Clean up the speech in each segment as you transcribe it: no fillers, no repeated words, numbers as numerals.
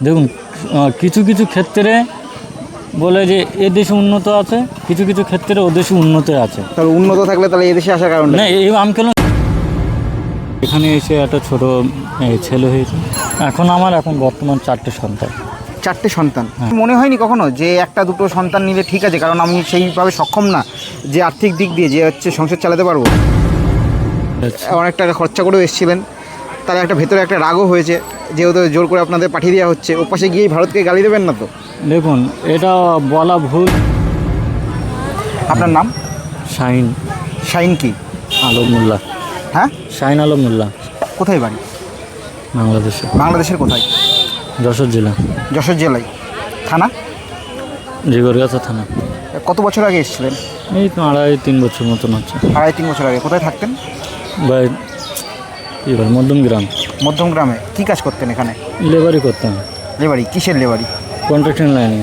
দেখুন কিছু কিছু ক্ষেত্রে বলে যে এ দেশে উন্নত আছে, কিছু কিছু ক্ষেত্রে ও দেশে উন্নত আছে। তাহলে উন্নত থাকলে তাহলে এদেশে আসার কারণ না এই আমি কেন এখানে এসে একটা ছোট ছেলে হয়েছে। এখন বর্তমান 4টে সন্তান। 4টে সন্তান। হ্যাঁ। মনে হয়নি কখনো যে একটা দুটো সন্তান নিলে ঠিক আছে, কারণ আমি সেইভাবে সক্ষম না যে আর্থিক দিক দিয়ে যে হচ্ছে সংসার চালাতে পারবো? অনেক টাকা খরচা করেও এসেছিলেন, তাহলে একটা ভেতরে একটা রাগও হয়েছে, যেহেতু জোর করে আপনাদের পাঠিয়ে দেওয়া হচ্ছে। ও পাশে গিয়েই ভারতকে গালি দেবেন না তো? দেখুন এটা বলা ভুল। আপনার নাম? শাহিন শাইন কি? আলম মোল্লা। হ্যাঁ, শাহিন আলম মোল্লা। কোথায় বাড়ি? বাংলাদেশে। বাংলাদেশের কোথায়? যশোর জেলা। যশোর জেলায়। থানা? জিগরগাছা থানা। কত বছর আগে এসেছিলেন? এই তো 2.5-3 বছর মতন হচ্ছে। 2.5-3 বছর আগে। কোথায় থাকতেন? ভাই কী বল, মধ্যমগ্রাম। মধ্যমগ্রামে। কী কাজ করতেন এখানে? লেবারি করতাম। লেবারি? কিসের লেবারি? কন্ট্রাকশন লাইনে।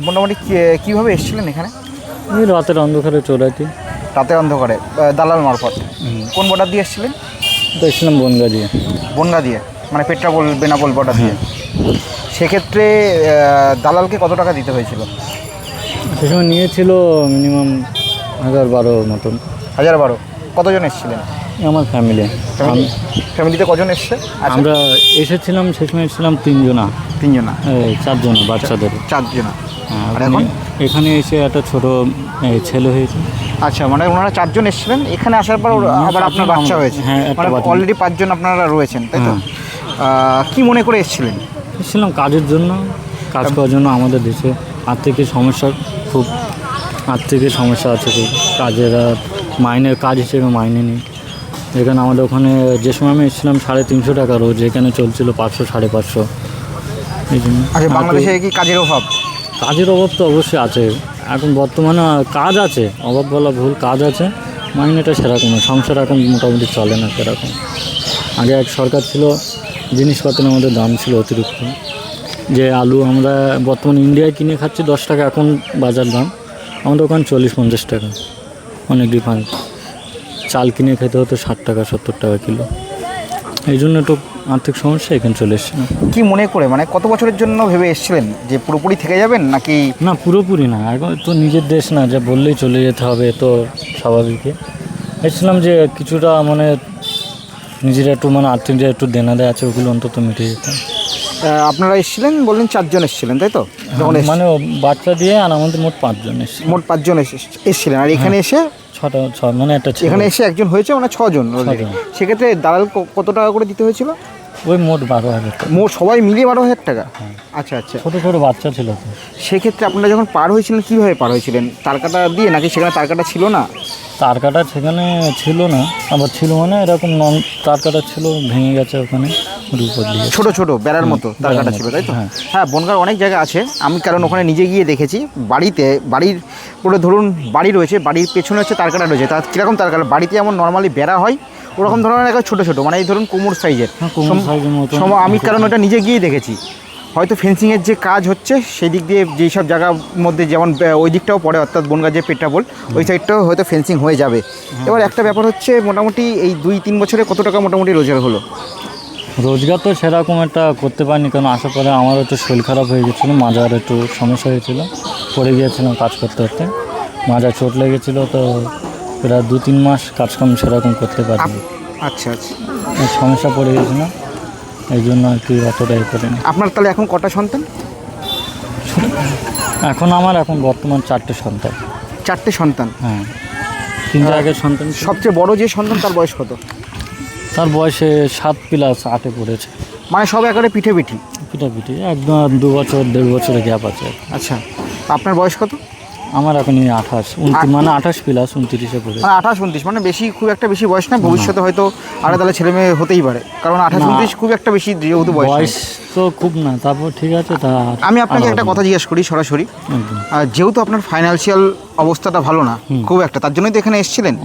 মোটামুটি কীভাবে এসেছিলেন এখানে? এই রাতের অন্ধকারে চোরাইতে। রাতের অন্ধকারে দালাল মারফত? কোন বর্ডার দিয়ে এসেছিলেন? তো এসলাম বনগা দিয়ে। বনগা দিয়ে, মানে পেট্রাপোল বেনাপোল বর্ডার দিয়ে। সেক্ষেত্রে দালালকে কত টাকা দিতে হয়েছিল? সে সময় নিয়েছিল মিনিমাম 1012 মতন। 1012? কতজন এসেছিলেন? আমার ফ্যামিলি। ফ্যামিলিতে কজন এসছে? আমরা এসেছিলাম, সে সময় এসেছিলাম 3 জনা। 3 জনা? 4 জনা বাচ্চাদের। 4 জনা। আর এখন এখন এখানে এসে একটা ছোট ছেলে হয়েছে। আচ্ছা, মানে ওনারা 4 জন এসেছিলেন, এখানে আসার পর আবার আপনার বাচ্চা হয়েছে? হ্যাঁ, মানে অলরেডি 5 জন আপনারা রয়েছেন, তাই তো? কি মনে করে এসেছিলেন? এসেছিলাম কাজের জন্য, কাজ করার জন্য। আমাদের দেশে আর্থিক সমস্যা আছে খুব। কাজের মাইনের কাজ হিসেবে মাইনে নেই এখানে। আমাদের ওখানে যে সময় আমি এসেছিলাম 350 টাকা রোজ, এখানে চলছিল 500-550। এই জন্য। আচ্ছা, বাংলাদেশে কি কাজের অভাব? কাজের অভাব তো অবশ্যই আছে। এখন বর্তমানে কাজ আছে, অভাব বলা ভুল, কাজ আছে, মাইনেটা সেরকম না। সংসার এখন মোটামুটি চলে না সেরকম। আগে এক সরকার ছিল, জিনিসপত্রের আমাদের দাম ছিল অতিরিক্ত। যে আলু আমরা বর্তমানে ইন্ডিয়ায় কিনে খাচ্ছি 10 টাকা এখন বাজার দাম, আমাদের ওখানে 40-50 টাকা, অনেক ডিফারেন্স। চাল কিনে খেতে হতো 60 টাকা 70 টাকা কিলো। এই জন্য একটু আর্থিক সমস্যা, এখানে চলে এসছে। কি মনে করে, মানে কত বছরের জন্য ভেবে এসেছিলেন যে পুরোপুরি থেকে যাবেন নাকি? না, পুরোপুরি না। এখন তো নিজের দেশ না, যা বললেই চলে যেতে হবে, তো স্বাভাবিক। এসেছিলাম যে কিছুটা মানে নিজের একটু মানে আর্থিক যে একটু দেনা দেয় আছে, ওগুলো অন্তত মিটিয়ে যেতাম। আপনারা এসেছিলেন বললেন 4 জন এসেছিলেন, তাই তো? মানে বাচ্চা দিয়ে আর আমাদের মোট 5 জন এসেছিল। মোট 5 জন এসেছিলেন। আর এখানে এসে 6 মানে একটা এখানে এসে একজন হয়েছে, মানে 6 জন। সেক্ষেত্রে দালাল কত টাকা করে দিতে হয়েছিল? ওই মোট 12,000 টাকা। মোট সবাই মিলিয়ে 12,000 টাকা? আচ্ছা আচ্ছা। ছোটো ছোটো বাচ্চা ছিল তো। সেক্ষেত্রে আপনারা যখন পার হয়েছিলেন কীভাবে পার হয়েছিলেন? তার কাটা দিয়ে, নাকি সেখানে তার কাটা ছিল না? তার কাটা সেখানে ছিল না, আবার ছিল মানে এরকম নন তার কাটা ছিল, ভেঙে গেছে ওখানে উপর দিয়ে। ছোটো ছোটো বেড়ার মতো তার কাটা ছিল, তাই তো? হ্যাঁ, বনগাঁর অনেক জায়গা আছে আমি, কারণ ওখানে নিজে গিয়ে দেখেছি। বাড়ির পুরো ধরুন বাড়ি রয়েছে, বাড়ির পেছনে হচ্ছে তার কাটা রয়েছে। তার কীরকম তার কাটা? বাড়িতে যেমন নর্মালি বেড়া হয় ওরকম ধরনের একটা ছোটো ছোটো, মানে এই ধরুন কোমর সাইজের। আমি কারণ ওটা নিজে গিয়েই দেখেছি। হয়তো ফেন্সিংয়ের যে কাজ হচ্ছে সেই দিক দিয়ে যেই সব জায়গার মধ্যে, যেমন ওই দিকটাও পড়ে, অর্থাৎ বনগাঁ যে পেট্রাপোল ওই সাইডটাও হয়তো ফেন্সিং হয়ে যাবে। এবার একটা ব্যাপার হচ্ছে, মোটামুটি এই 2-3 বছরে কত টাকা মোটামুটি রোজগার হলো? রোজগার তো সেরকম একটা করতে পারিনি, কারণ আসার পরে আমার একটু শরীর খারাপ হয়ে গেছিলো, মাজার একটু সমস্যা হয়েছিলো, পড়ে গিয়েছিলাম কাজ করতে করতে, মাজার চোট লেগেছিলো। তো প্রায় 2-3 মাস কাজকাম সেরকম করতে পারিনি। আচ্ছা আচ্ছা। সমস্যা পড়ে গেছিলো, এই জন্য আর কি অতটা করিনি। আপনার তাহলে এখন কটা সন্তান? এখন বর্তমান 4টে সন্তান। 4টে সন্তান? হ্যাঁ, 3টে আগের সন্তান। সবচেয়ে বড় যে সন্তান তার বয়স কত? তার বয়সে 7+8 পড়েছে। মানে সব একেবারে পিঠাপিঠি? পিঠাপিঠি একদম 2 বছর 1.5 বছরের গ্যাপ আছে। আচ্ছা, আপনার বয়স কত? আমার এখন 28, মানে 28+29 পড়েছে। 28-29, মানে বেশি, খুব একটা বেশি বয়স না। ভবিষ্যতে হয়তো আরও তাহলে ছেলে মেয়ে হতেই পারে, কারণ 28-29 খুব একটা বেশি যেহেতু বয়স তো খুব না। তারপর ঠিক আছে। তা আমি আপনাকে একটা কথা জিজ্ঞেস করি সরাসরি, যেহেতু আপনার ফাইন্যান্সিয়াল অবস্থাটা ভালো না খুব একটা, তার জন্যই তো এখানে এসেছিলেন।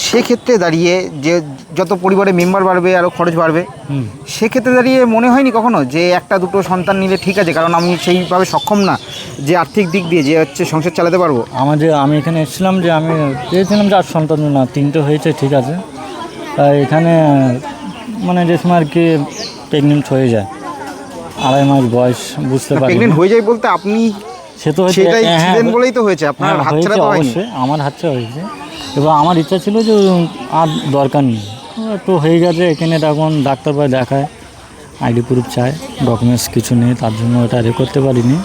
সেক্ষেত্রে দাঁড়িয়ে যে যত পরিবারে মেম্বার বাড়বে আরও খরচ বাড়বে, সেক্ষেত্রে দাঁড়িয়ে মনে হয়নি কখনো যে একটা দুটো সন্তান নিলে ঠিক আছে, কারণ আমি সেইভাবে সক্ষম না যে আর্থিক দিক দিয়ে যে হচ্ছে সংসার চালাতে পারবো? আমি এখানে এসেছিলাম যে আমি চেয়েছিলাম যে আর সন্তান না, 3টে হয়েছে ঠিক আছে। তাই এখানে মানে যে সময় আর কি প্রেগনেন্ট হয়ে যায়, 2.5 মাস বয়স, বুঝতে পারি। প্রেগনেন্ট হয়ে যায় বলতে আপনি সে তো হয়েছে, সেটাই হ্যাঁ, ছিলেন বলেই তো হয়েছে, আপনার হ্যাঁ, হাতছাড়া হয়েছে তো হয়নি। অবশ্যই, আমার হাতটা হয়েছে। এবার আমার ইচ্ছা ছিল যে আর দরকার নেই, তো হয়ে গেছে। এখানে এখন ডাক্তার ভাই দেখায়, আইডি প্রুফ চায়, ডকুমেন্টস কিছু নেই, তার জন্য ওটা করতে পারিনি,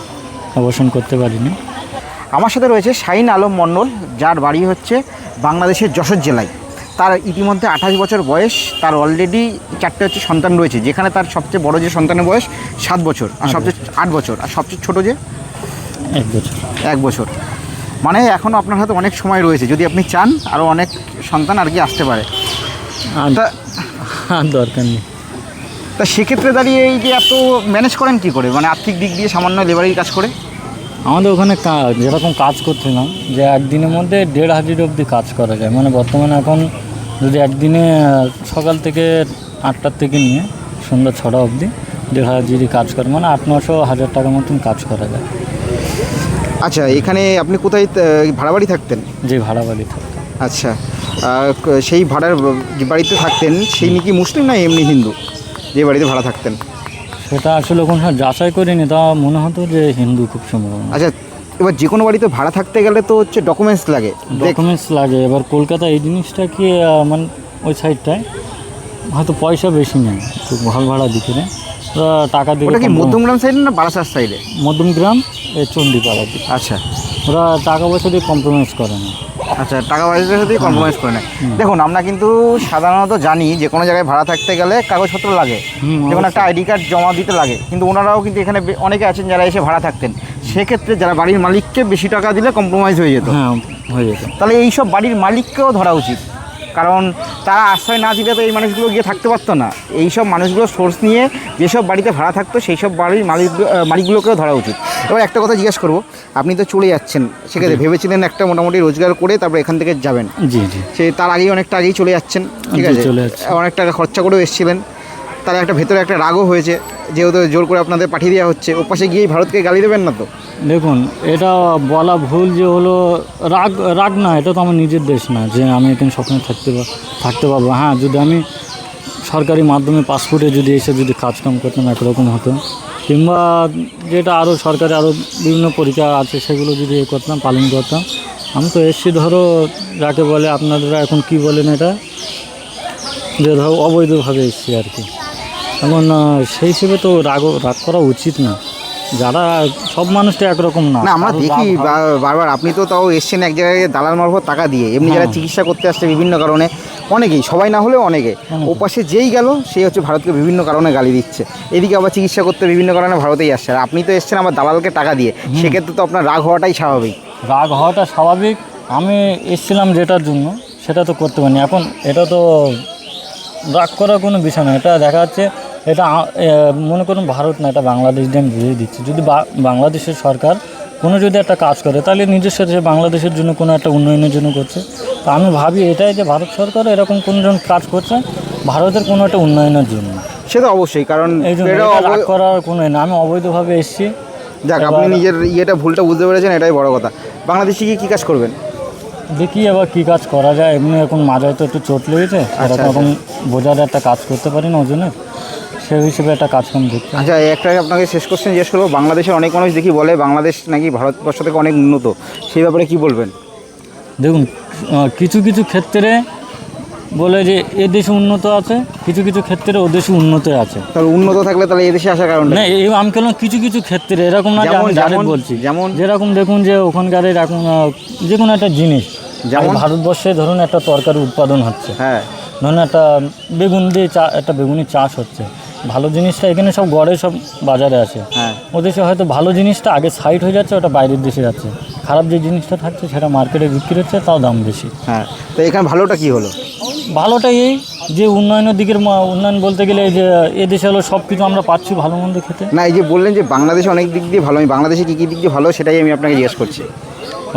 অবসান করতে পারিনি। আমার সাথে রয়েছে শাহিন আলম মণ্ডল, যার বাড়ি হচ্ছে বাংলাদেশের যশোর জেলায়। তার ইতিমধ্যে 28 বছর বয়স, তার অলরেডি 4টে হচ্ছে সন্তান রয়েছে, যেখানে তার সবচেয়ে বড় যে সন্তানের বয়স 7 বছর, আর সবচেয়ে 8 বছর, আর সবচেয়ে ছোটো যে 1 বছর। 1 বছর। মানে এখনও আপনার হাতে অনেক সময় রয়েছে, যদি আপনি চান আরও অনেক সন্তান আর কি আসতে পারে। আর তা আর দরকার নেই। তা সেক্ষেত্রে দাঁড়িয়ে এই যে এত ম্যানেজ করেন কী করে, মানে আর্থিক দিক দিয়ে সামান্য লেবারের কাজ করে? আমাদের ওখানে যেরকম কাজ করছিলাম, যে একদিনের মধ্যে 1.5 হাজার অবধি কাজ করা যায়। মানে বর্তমানে এখন যদি একদিনে সকাল থেকে 8টার থেকে নিয়ে সন্ধ্যা 6টা অবধি 1.5 হাজার যদি কাজ করে, মানে 800-900 টাকার মতন কাজ করা যায়। আচ্ছা, এখানে আপনি কোথায় ভাড়া বাড়ি থাকতেন? যে ভাড়া বাড়ি থাকে। আচ্ছা, সেই ভাড়ার যে বাড়িতে থাকতেন সেই কি মুসলিম না এমনি হিন্দু, যে বাড়িতে ভাড়া থাকতেন? সেটা আসলে কোনো যাচাই করিনি, তা মনে হতো যে হিন্দু খুব সম্ভবনা। আচ্ছা, এবার যে কোনো বাড়িতে ভাড়া থাকতে গেলে তো হচ্ছে ডকুমেন্টস লাগে। ডকুমেন্টস লাগে। এবার কলকাতা এই জিনিসটা কি মানে ওই সাইডটায় হয়তো পয়সা বেশি নেই, একটু ভালো ভাড়া দিতে নেই, ওরা টাকা দিয়ে। ওটা কি মধ্যমগ্রাম সাইডে না বারাসাত সাইডে? মধ্যমগ্রাম, চণ্ডীপাড়ার দিকে। আচ্ছা, ওরা টাকা পয়সা দিয়ে কম্প্রোমাইজ করে না। আচ্ছা, টাকা পয়সার সাথে কম্প্রোমাইজ করে নেয়। দেখুন, আমরা কিন্তু সাধারণত জানি যে কোনো জায়গায় ভাড়া থাকতে গেলে কাগজপত্র লাগে, যেমন একটা আইডি কার্ড জমা দিতে লাগে, কিন্তু ওনারাও কিন্তু এখানে অনেকে আছেন যারা এসে ভাড়া থাকতেন, সেক্ষেত্রে যারা বাড়ির মালিককে বেশি টাকা দিলে কম্প্রোমাইজ হয়ে যেত। হ্যাঁ, হয়ে যেত। তাহলে এইসব বাড়ির মালিককেও ধরা উচিত, কারণ তারা আশ্রয় না দিলে তো এই মানুষগুলো গিয়ে থাকতে পারতো না। এইসব মানুষগুলো সোর্স নিয়ে যেসব বাড়িতে ভাড়া থাকতো সেই সব বাড়ির মালিকগুলোকেও ধরা উচিত। এবার একটা কথা জিজ্ঞেস করবো, আপনি তো চলে যাচ্ছেন, সেক্ষেত্রে ভেবেছিলেন একটা মোটামুটি রোজগার করে তারপর এখান থেকে যাবেন। জি জি। সে তার আগেই অনেকটা আগেই চলে যাচ্ছেন, ঠিক আছে, চলে যাচ্ছে। অনেক টাকা খরচা করেও এসেছিলেন, তার একটা ভেতরে একটা রাগও হয়েছে, যেহেতু জোর করে আপনাদের পাঠিয়ে দেওয়া হচ্ছে। ও পাশে গিয়েই ভারতকে গালি দেবেন না তো? দেখুন, এটা বলা ভুল যে হলো রাগ না, এটা তো আমার নিজের দেশ না যে আমি এখানে স্বপ্নে থাকতে পারবো। হ্যাঁ, যদি আমি সরকারি মাধ্যমে পাসপোর্টে যদি এসে যদি কাজকাম করতাম একরকম হতো, কিংবা যেটা আরও সরকারি আরও বিভিন্ন পরীক্ষা আছে সেগুলো যদি করতাম, পালন করতাম। আমি তো এসছি ধরো যাকে বলে আপনারা এখন কি বলেন এটা, যে ধরো অবৈধভাবে এসছি আর কি। এখন সেই হিসেবে তো রাগ করা উচিত না। যারা সব মানুষ তো একরকম না। না, আমরা দেখি বারবার, আপনি তো তাও এসছেন এক জায়গায় দালাল মারফত টাকা দিয়ে, এমনি যারা চিকিৎসা করতে আসছে বিভিন্ন কারণে, অনেকেই, সবাই না হলেও অনেকে, ও পাশে যেই গেল সেই হচ্ছে ভারতকে বিভিন্ন কারণে গালি দিচ্ছে, এদিকে আবার চিকিৎসা করতে বিভিন্ন কারণে ভারতেই আসছে, আর আপনি তো এসছেন আমার দালালকে টাকা দিয়ে, সেক্ষেত্রে তো আপনার রাগ হওয়াটাই স্বাভাবিক। রাগ হওয়াটা স্বাভাবিক। আমি এসেছিলাম যেটার জন্য সেটা তো করতে পারিনি। এখন এটা তো রাগ করার কোনো বিষয় না। এটা দেখা যাচ্ছে এটা মনে করুন ভারত না, এটা বাংলাদেশ দিয়ে আমি বুঝিয়ে দিচ্ছি। যদি বাংলাদেশের সরকার কোনো যদি একটা কাজ করে, তাহলে নিজস্ব দেশে বাংলাদেশের জন্য কোনো একটা উন্নয়নের জন্য করছে। তো আমি ভাবি এটাই যে ভারত সরকার এরকম কোনো জন কাজ করছে ভারতের কোনো একটা উন্নয়নের জন্য। সে তো অবশ্যই, কারণ এই জন্য রাগ করার কোনো না। আমি অবৈধভাবে এসেছি। যাক, আপনি নিজের ভুলটা বুঝতে পেরেছেন, এটাই বড় কথা। বাংলাদেশে গিয়ে কী কাজ করবেন? দেখি এবার কী কাজ করা যায়। এমনি এখন মাঝে তো একটু চোট লেগেছে, এখন বোঝার একটা কাজ করতে পারি না, ওজনে সেই হিসেবে একটা কাজকাম দেখতে। আচ্ছা, একটা আপনাকে শেষ কোশ্চেন জিজ্ঞেস করবো, বাংলাদেশের অনেক মানুষ দেখি বলে বাংলাদেশ নাকি ভারতবর্ষ থেকে অনেক উন্নত, সেই ব্যাপারে কি বলবেন? দেখুন, কিছু কিছু ক্ষেত্রে বলে যে এ দেশে উন্নত আছে, কিছু কিছু ক্ষেত্রে ও দেশে উন্নত আছে। তাহলে উন্নত থাকলে তাহলে এই দেশে আসার কারণ না, এই আমি কেন কিছু কিছু ক্ষেত্রে এরকম না, যেমন বলছি, যেমন যেরকম দেখুন যে ওখানকার এখন যে কোনো একটা জিনিস, যেমন ভারতবর্ষে ধরুন একটা তরকারি উৎপাদন হচ্ছে, হ্যাঁ, ধরুন একটা বেগুন দিয়ে একটা বেগুনের চাষ হচ্ছে, ভালো জিনিসটা এখানে সব গড়ে সব বাজারে আছে। হ্যাঁ, ও দেশে হয়তো ভালো জিনিসটা আগে সাইড হয়ে যাচ্ছে, ওটা বাইরের দেশে যাচ্ছে। খারাপ যে জিনিসটা থাকছে সেটা মার্কেটে বিক্রি হচ্ছে, তাও দাম বেশি। হ্যাঁ, তো এখানে ভালোটা কি হলো? ভালোটা এই যে উন্নয়নের দিকের উন্নয়ন বলতে গেলে যে এ দেশে হলো সব কিছু আমরা পাচ্ছি ভালো মন্দ খেতে। না, এই যে বললেন যে বাংলাদেশে অনেক দিক দিয়ে ভালো, আমি বাংলাদেশে কী কী দিক দিয়ে ভালো সেটাই আমি আপনাকে জিজ্ঞেস করছি।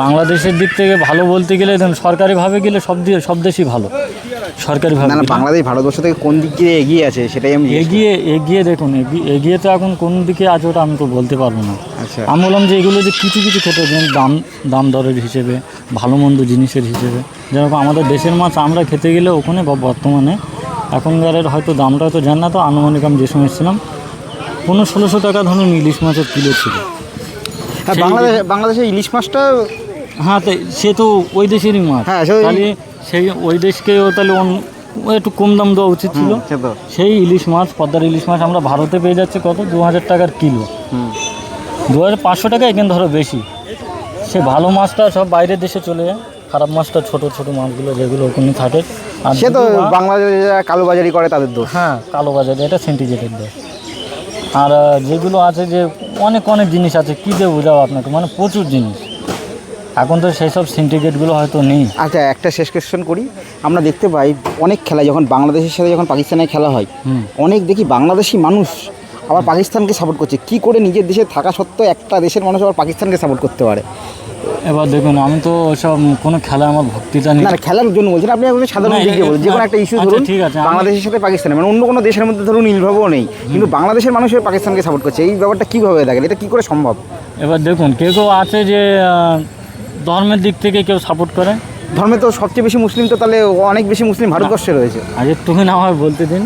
বাংলাদেশের দিক থেকে ভালো বলতে গেলে ধরুন সরকারিভাবে গেলে সব দেশই ভালো সরকারিভাবে। না, বাংলাদেশ ভারতবর্ষ থেকে কোন দিক দিয়ে এগিয়ে আছে সেটাই আমি এগিয়ে দেখুন, এগিয়ে তো এখন কোন দিকে আছে ওটা আমি তো বলতে পারবো না। আচ্ছা, আমি বললাম যে এগুলো যে কিছু কিছু ক্ষেত্রে যেমন দাম দরের হিসেবে, ভালো মন্দ জিনিসের হিসেবে, যেরকম আমাদের দেশের মাছ আমরা খেতে গেলে ওখানে বর্তমানে এখনকারের হয়তো দামটা হয়তো জান না, তো আনুমানিক আমি যে সময় এসেছিলাম 1500-1600 টাকা ধরুন ইলিশ মাছের কিলো ছিল। হ্যাঁ, সেই- বাংলাদেশে ইলিশ মাছটা হ্যাঁ, তাই সে তো ওই দেশেরই মাছ। হ্যাঁ, তাহলে সেই ওই দেশকেও তাহলে একটু কম দাম দেওয়া উচিত ছিল। সে তো সেই ইলিশ মাছ, পদ্মার ইলিশ মাছ আমরা ভারতে পেয়ে যাচ্ছে কত, 2000 টাকার কিলো। হুম। 2500 টাকা এখানে ধরো বেশি। সে ভালো মাছটা সব বাইরের দেশে চলে যায়, খারাপ মাছটা ছোট ছোট মাছগুলো যেগুলো ওখানে থাকে। আর সে তো দুটো মাছ- বাংলাদেশে যারা কালোবাজারি করে তাদের দোষ। হ্যাঁ, কালোবাজারে এটা সিন্ডিকেটের দেয়। আর যেগুলো আছে যে অনেক অনেক জিনিস আছে, কী দিয়ে বোঝাবো আপনাকে, মানে প্রচুর জিনিস। এখন তো সেই সব সিন্ডিকেটগুলো হয়তো নেই। আচ্ছা, একটা শেষ কোয়েশ্চেন করি। আমরা দেখতে পাই অনেক খেলায় যখন বাংলাদেশের সাথে যখন পাকিস্তানের খেলা হয়, হুম। অনেক দেখি বাংলাদেশি মানুষ আবার পাকিস্তানকে সাপোর্ট করছে। কি করে নিজের দেশে থাকা সত্ত্বেও একটা দেশের মানুষ আবার পাকিস্তানকে সাপোর্ট করতে পারে? এবার দেখুন, আমি তো সব কোনো খেলায় আমার ভক্তিটা নেই। না না, খেলার জন্য বলছেন আপনি, এখন সাধারণ না, দিকে বলছেন যে কোনো একটা ইস্যু আচ্ছা, ধরুন ঠিক আছে, বাংলাদেশের সাথে পাকিস্তানের, মানে অন্য কোনো দেশের মধ্যে ধরুন নীলভাবও নেই, কিন্তু বাংলাদেশের মানুষের পাকিস্তানকে সাপোর্ট করছে, এই ব্যাপারটা কীভাবে দেখেন? এটা কী করে সম্ভব? এবার দেখুন, কেউ কেউ আছে যে ধর্মের দিক থেকে কেউ সাপোর্ট করে। ধর্মে তো সবচেয়ে বেশি মুসলিম, তো তাহলে অনেক বেশি মুসলিম ভারতবর্ষে রয়েছে। আর একটুখানি আমার বলতে দিন।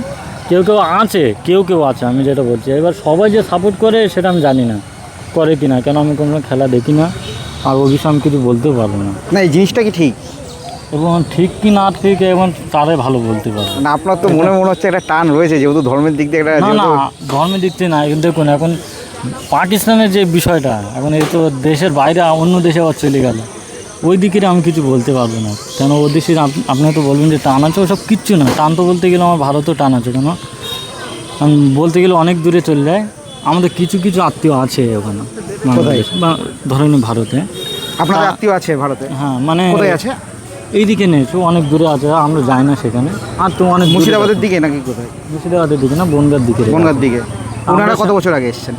কেউ কেউ আছে, আমি যেটা বলছি। এবার সবাই যে সাপোর্ট করে সেটা আমি জানি না করে কি না, কেন আমি কোনো খেলা দেখি না, আর ও বিষয়ে আমি কিছু বলতেও পারবো না। না, এই জিনিসটা কি ঠিক? এবং ঠিক কি না ঠিক এবং তারাই ভালো বলতে পারবে। না, আপনার তো মনে হচ্ছে একটা টান রয়েছে, যেহেতু ধর্মের দিক দিয়ে একটা, না না, ধর্মের দিক থেকে না। এখন দেখুন, এখন পাকিস্তানের যে বিষয়টা, এখন এই তো দেশের বাইরে অন্য দেশে আবার চলে গেল, ওই দিকে আমি কিছু বলতে পারবো না। কেন ও দেশের আপনি তো বলবেন যে টান আছে, ওসব কিচ্ছু না। টান তো বলতে গেলে আমার ভারতেও টান আছে। কেন আমি বলতে গেলে অনেক দূরে চলে যায়। আমাদের কিছু কিছু আত্মীয় আছে ওখানে বাংলাদেশ বা ধরে নিন ভারতে। আপনাদের আত্মীয় আছে ভারতে? হ্যাঁ, মানে কোথায় আছে? এইদিকে নেই, তো অনেক দূরে আছে, আমরা যাই না সেখানে। আর তো অনেক দূরে মুর্শিদাবাদের আছে। দিকে নাকি কোথায়? মুর্শিদাবাদের দিকে না, বনগাঁর দিকে। বনগাঁর দিকে। ওনারা আমরা কত বছর আগে এসেছেন?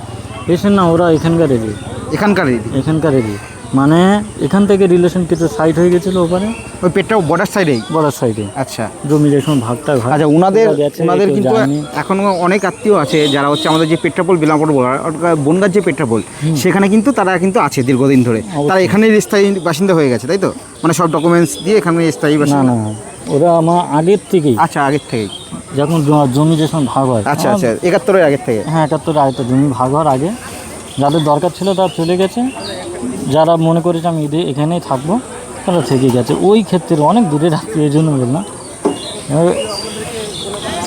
এসেন না, ওরা এখানকারেরই। এখানকারই? এখানকারেরই, মানে এখান থেকে রিলেশন কিছু সাইড হয়ে গেছিলো ওপারে, ওই পেটটাও বর্ডার সাইডেই? বড়ার সাইডে। আচ্ছা জমি যখন ভাগটা হয়। আচ্ছা, ওনাদের ওরা গেছে, ওনাদের কেউ কিন্তু যায়নি। এখনও অনেক আত্মীয় আছে যারা হচ্ছে আমাদের যে পেট্রাপোল বিলামপুর বনগাঁর যে পেট্রাপোল, সেখানে কিন্তু তারা কিন্তু আছে দীর্ঘদিন ধরে। তারা এখানেই স্থায়ী বাসিন্দা হয়ে গেছে, তাই তো? মানে সব ডকুমেন্টস দিয়ে এখানে স্থায়ী না বাসিন্দা? না, ওরা আমার আগের থেকেই, আচ্ছা, আগের থেকেই? যখন জমি যখন ভাগ হয়। আচ্ছা আচ্ছা, 71-এর আগের থেকে? হ্যাঁ, 71 আগে তো জমি ভাগ হওয়ার আগে যাদের দরকার ছিল তারা চলে গেছে, যারা মনে করেছে আমি এখানেই থাকবো তারা থেকে গেছে। ওই ক্ষেত্রে অনেক দূরে রাখতে, এই জন্য বললাম। এবার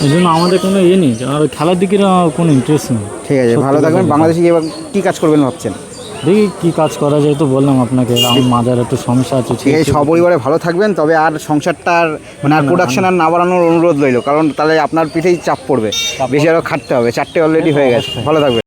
এই জন্য আমাদের কোনো নেই, আর খেলার দিকে কোনো ইন্টারেস্ট নেই। ঠিক আছে, ভালো থাকবেন। বাংলাদেশে গিয়ে এবার কী কাজ করবেন ভাবছেন? দেখি কী কাজ করা যায়, তো বললাম আপনাকে আমার মাজার একটু সমস্যা আছে। ঠিক আছে, সপরিবারে ভালো থাকবেন। তবে আর সংসারটা মানে আর প্রোডাকশন আর না বাড়ানোর অনুরোধ রইল, কারণ তাহলে আপনার পিঠেই চাপ পড়বে, বেশি আরও খাটতে হবে। 4টে অলরেডি হয়ে গেছে। ভালো থাকবেন।